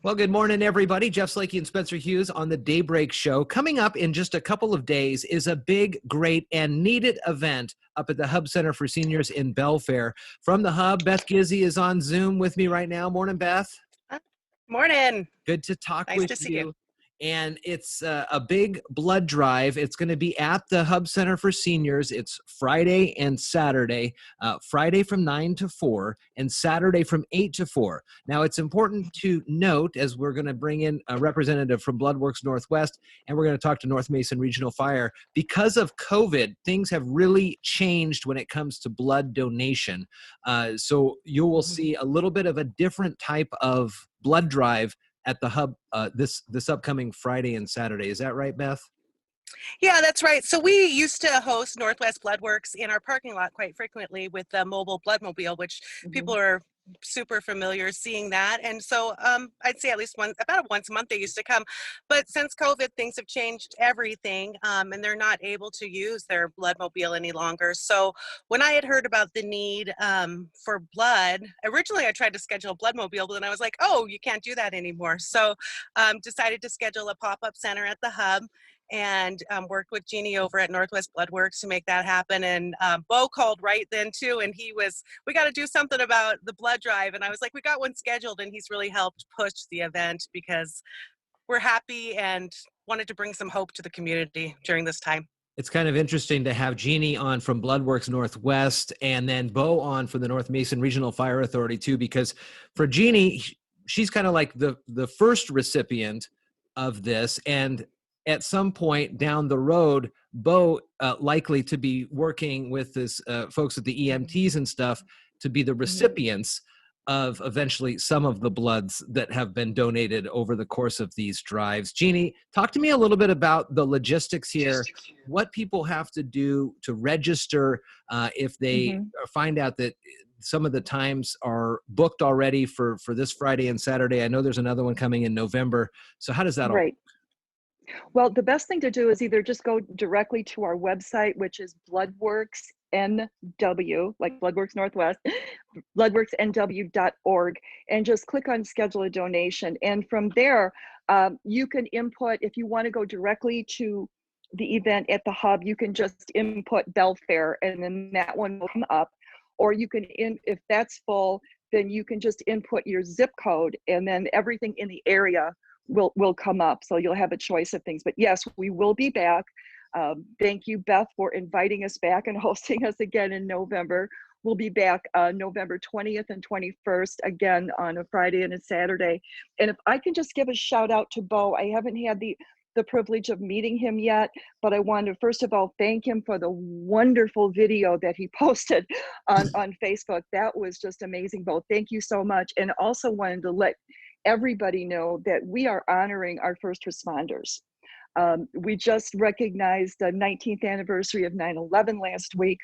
Well, good morning, everybody. Jeff Slakey and Spencer Hughes on the Daybreak show. Coming up in just a couple of days is a big, great, and needed event up at the Hub Center for Seniors in Belfair. From the Hub, Beth Gizzi is on Zoom with me right now. Morning, Beth. Morning. Good to talk Nice with to see you. And it's a big blood drive. It's going to be at the Hub Center for Seniors. It's Friday and Saturday, Friday from 9 to 4 and Saturday from 8 to 4. Now, it's important to note, as we're going to bring in a representative from BloodWorks Northwest, and we're going to talk to North Mason Regional Fire, because of COVID, things have really changed when it comes to blood donation. So you will see a little bit of a different type of blood drive at the Hub this upcoming Friday and Saturday. Is that right, Beth? Yeah, that's right. So we used to host Northwest Bloodworks in our parking lot quite frequently with the mobile bloodmobile, which people are super familiar seeing that. And so I'd say at least about once a month they used to come. But since COVID, things have changed everything, and they're not able to use their bloodmobile any longer. So when I had heard about the need for blood, originally I tried to schedule a bloodmobile, but then I was like, oh, you can't do that anymore. So decided to schedule a pop-up center at the Hub, and worked with Jeannie over at Northwest Bloodworks to make that happen. And Beau called right then too, and we got to do something about the blood drive. And I was like, we got one scheduled, and he's really helped push the event because we're happy and wanted to bring some hope to the community during this time. It's kind of interesting to have Jeannie on from BloodWorks Northwest and then Beau on from the North Mason Regional Fire Authority too, because for Jeannie, she's kind of like the first recipient of this, and at some point down the road, Beau likely to be working with this folks at the EMTs and stuff to be the recipients of eventually some of the bloods that have been donated over the course of these drives. Jeannie, talk to me a little bit about the logistics here, what people have to do to register if they find out that some of the times are booked already for this Friday and Saturday. I know there's another one coming in November. So how does that all work? Well, the best thing to do is either just go directly to our website, which is BloodWorks NW, like BloodWorks Northwest, bloodworksnw.org, and just click on schedule a donation. And from there, you can input, if you want to go directly to the event at the Hub, you can just input Belfair, and then that one will come up. Or you can, if that's full, then you can just input your zip code, and then everything in the area will come up. So you'll have a choice of things. But yes, we will be back. Thank you, Beth, for inviting us back and hosting us again in November. We'll be back November 20th and 21st, again on a Friday and a Saturday. And if I can just give a shout out to Beau, I haven't had the privilege of meeting him yet, but I want to first of all thank him for the wonderful video that he posted on Facebook. That was just amazing, Beau. Thank you so much. And also wanted to let everybody know that we are honoring our first responders. We just recognized the 19th anniversary of 9/11 last week.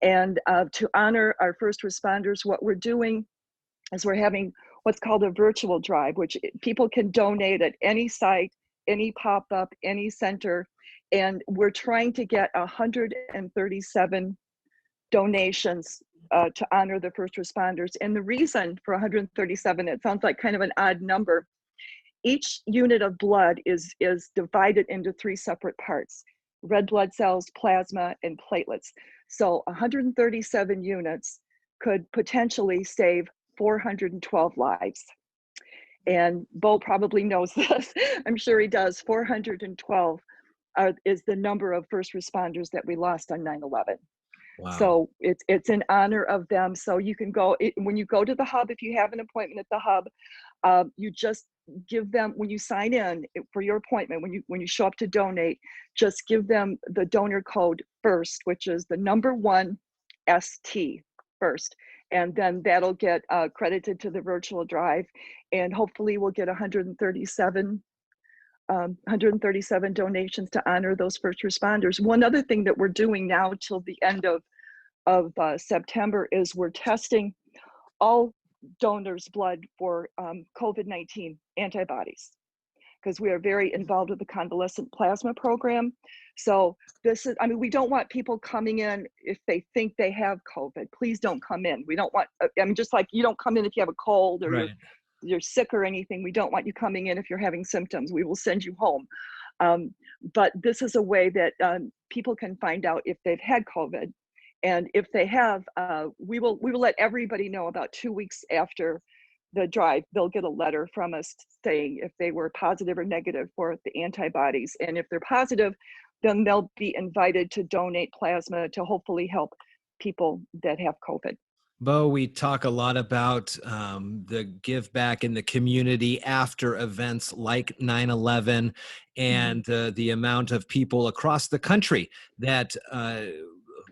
And to honor our first responders, what we're doing is we're having what's called a virtual drive, which people can donate at any site, any pop-up, any center. And we're trying to get 137 donations to honor the first responders. And the reason for 137, it sounds like kind of an odd number. Each unit of blood is divided into 3 separate parts: red blood cells, plasma, and platelets. So 137 units could potentially save 412 lives. And Beau probably knows this. I'm sure he does. 412 is the number of first responders that we lost on 9/11. Wow. So it's in honor of them. So you can go, when you go to the Hub, if you have an appointment at the Hub, you just give them, when you sign in for your appointment, when you show up to donate, just give them the donor code FIRST, which is the number 1 ST, FIRST. And then that'll get credited to the virtual drive. And hopefully we'll get 137 donations to honor those first responders. One other thing that we're doing now till the end of September is we're testing all donors' blood for COVID-19 antibodies, because we are very involved with the convalescent plasma program. So this is, I mean, we don't want people coming in if they think they have COVID. Please don't come in. We don't want, I mean, just like you don't come in if you have a cold or Right. you're sick or anything, we don't want you coming in if you're having symptoms. We will send you home. But this is a way that people can find out if they've had COVID. And if they have, we will let everybody know about 2 weeks after the drive. They'll get a letter from us saying if they were positive or negative for the antibodies. And if they're positive, then they'll be invited to donate plasma to hopefully help people that have COVID. Beau, we talk a lot about the give back in the community after events like 9/11 and the amount of people across the country that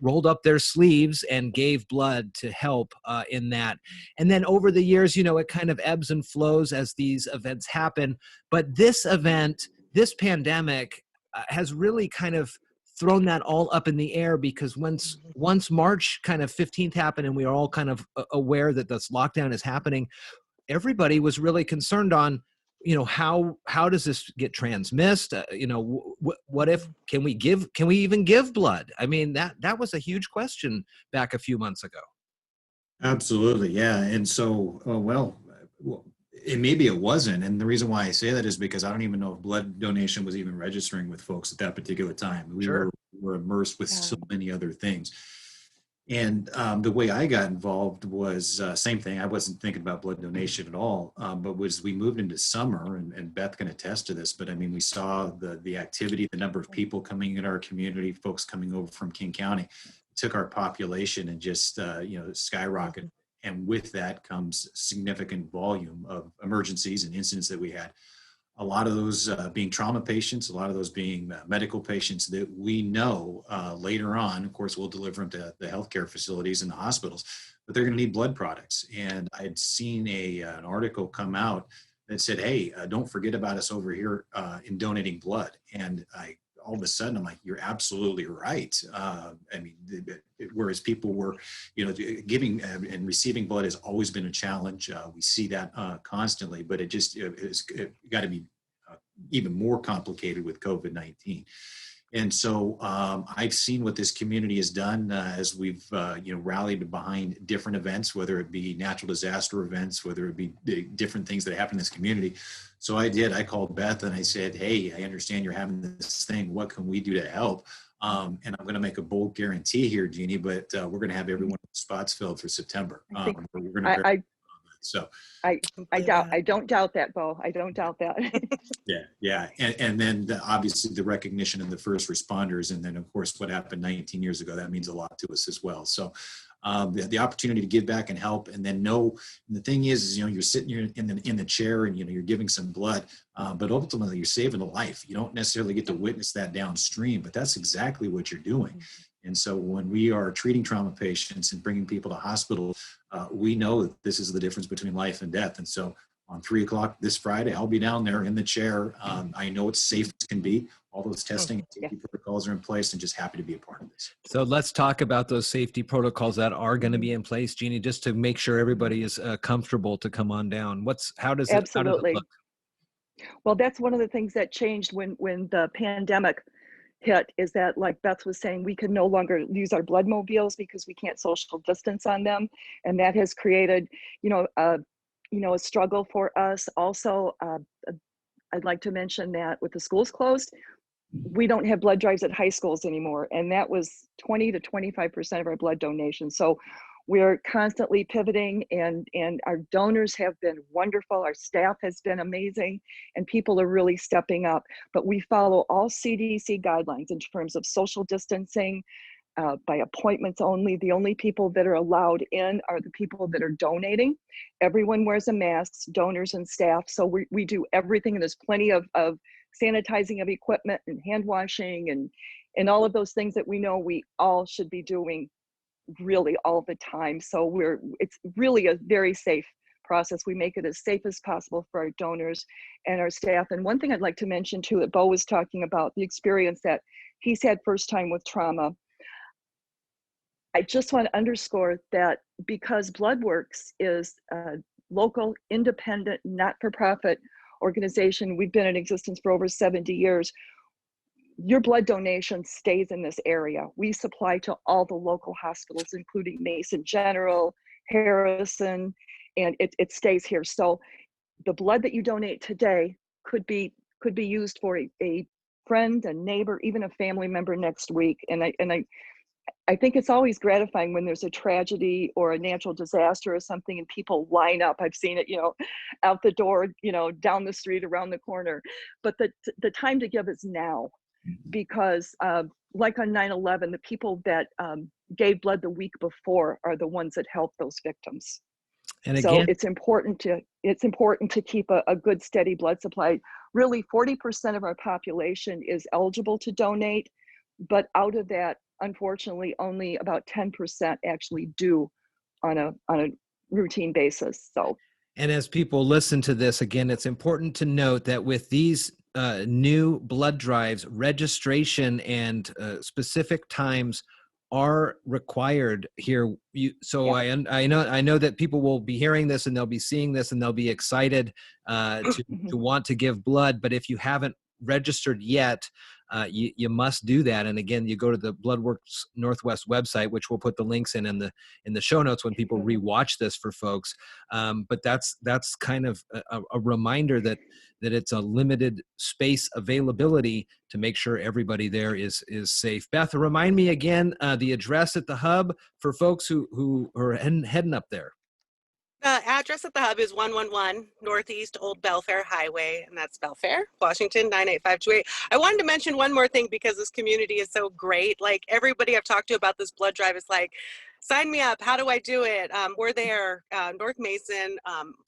rolled up their sleeves and gave blood to help in that. And then over the years, it kind of ebbs and flows as these events happen. But this event, this pandemic has really kind of thrown that all up in the air, because once March kind of 15th happened and we are all kind of aware that this lockdown is happening, everybody was really concerned on, how does this get transmitted? What if, can we even give blood? I mean, that was a huge question back a few months ago. Absolutely. Yeah. And so, maybe it wasn't. And the reason why I say that is because I don't even know if blood donation was even registering with folks at that particular time. We were immersed with so many other things. And the way I got involved was same thing. I wasn't thinking about blood donation at all, but we moved into summer, and Beth can attest to this, but I mean, we saw the activity, the number of people coming in our community, folks coming over from King County, took our population and just, skyrocketed. And with that comes significant volume of emergencies and incidents that we had. A lot of those being trauma patients, a lot of those being medical patients that we know later on, of course, we'll deliver them to the healthcare facilities and the hospitals, but they're going to need blood products. And I'd seen an article come out that said, hey, don't forget about us over here in donating blood. And all of a sudden, I'm like, you're absolutely right. Whereas people were, giving and receiving blood has always been a challenge. We see that constantly, but it got to be even more complicated with COVID-19. And so I've seen what this community has done as we've rallied behind different events, whether it be natural disaster events, whether it be different things that happen in this community. So I called Beth and I said, hey, I understand you're having this thing. What can we do to help? And I'm going to make a bold guarantee here, Jeannie, but we're going to have every one of the spots filled for September. I don't doubt that, Beau. I don't doubt that. Yeah. And then obviously the recognition of the first responders. And then, of course, what happened 19 years ago, that means a lot to us as well. So the opportunity to give back and help, and then the thing is you're sitting here in the chair and, you're giving some blood, but ultimately you're saving a life. You don't necessarily get to witness that downstream, but that's exactly what you're doing. And so when we are treating trauma patients and bringing people to hospital, we know that this is the difference between life and death. And so on 3:00 this Friday, I'll be down there in the chair. I know it's safe as can be. All those testing and safety protocols are in place, and just happy to be a part of this. So let's talk about those safety protocols that are going to be in place, Jeannie, just to make sure everybody is comfortable to come on down. How does it look? Well, that's one of the things that changed when the pandemic hit, is that, like Beth was saying, we could no longer use our blood mobiles because we can't social distance on them. And that has created, a struggle for us. Also, I'd like to mention that with the schools closed, we don't have blood drives at high schools anymore. And that was 20 to 25% of our blood donations. So we're constantly pivoting, and our donors have been wonderful. Our staff has been amazing, and people are really stepping up. But we follow all CDC guidelines in terms of social distancing, by appointments only. The only people that are allowed in are the people that are donating. Everyone wears a mask, donors and staff. So we do everything, and there's plenty of sanitizing of equipment and hand washing and all of those things that we know we all should be doing really all the time. So it's really a very safe process. We make it as safe as possible for our donors and our staff. And one thing I'd like to mention too, that Beau was talking about, the experience that he's had first time with trauma. I just want to underscore that because BloodWorks is a local, independent, not-for-profit organization, we've been in existence for over 70 years, your blood donation stays in this area. We supply to all the local hospitals, including Mason General, Harrison, and it stays here. So the blood that you donate today could be used for a friend, a neighbor, even a family member next week. And I think it's always gratifying when there's a tragedy or a natural disaster or something and people line up. I've seen it, out the door, down the street, around the corner. But the time to give is now, because like on 9/11, the people that gave blood the week before are the ones that helped those victims. And So again, it's important to keep a good steady blood supply. Really, 40% of our population is eligible to donate, but out of that, unfortunately, only about 10% actually do on a routine basis. So, and as people listen to this, again, it's important to note that with these new blood drives, registration and specific times are required here. So I know that people will be hearing this and they'll be seeing this and they'll be excited to want to give blood. But if you haven't registered yet, you must do that. And again, you go to the Bloodworks Northwest website, which we'll put the links in the show notes when people rewatch this for folks. But that's kind of a reminder that it's a limited space availability to make sure everybody there is safe. Beth, remind me again the address at the hub for folks who are heading up there. The address at the hub is 111 Northeast Old Belfair Highway, and that's Belfair, Washington, 98528. I wanted to mention one more thing because this community is so great. Like, everybody I've talked to about this blood drive is like, sign me up. How do I do it? We're there. North Mason,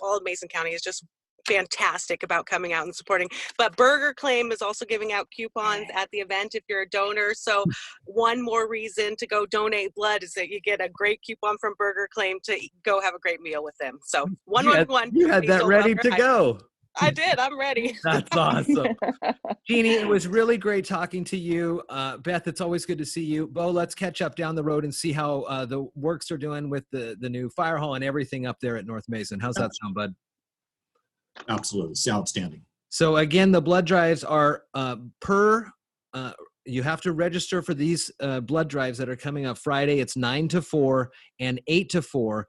all of Mason County is just fantastic about coming out and supporting. But Burger Claim is also giving out coupons at the event if you're a donor. So one more reason to go donate blood is that you get a great coupon from Burger Claim to go have a great meal with them. So 111. You had that ready to go. I did. I'm ready. That's awesome. Jeannie, it was really great talking to you. Beth, it's always good to see you. Beau, let's catch up down the road and see how the works are doing with the new fire hall and everything up there at North Mason. How's that sound, bud? Absolutely. It's outstanding. So again, the blood drives are you have to register for these blood drives that are coming up Friday. It's 9 to 4 and 8 to 4.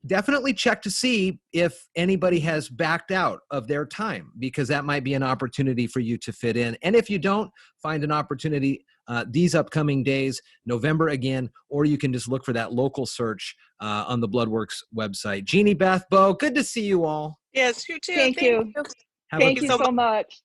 Definitely check to see if anybody has backed out of their time, because that might be an opportunity for you to fit in. And if you don't find an opportunity these upcoming days, November again, or you can just look for that local search on the Bloodworks website. Jeannie, Beth, Beau, good to see you all. Yes, you too. Thank you. Have a Thank you so much.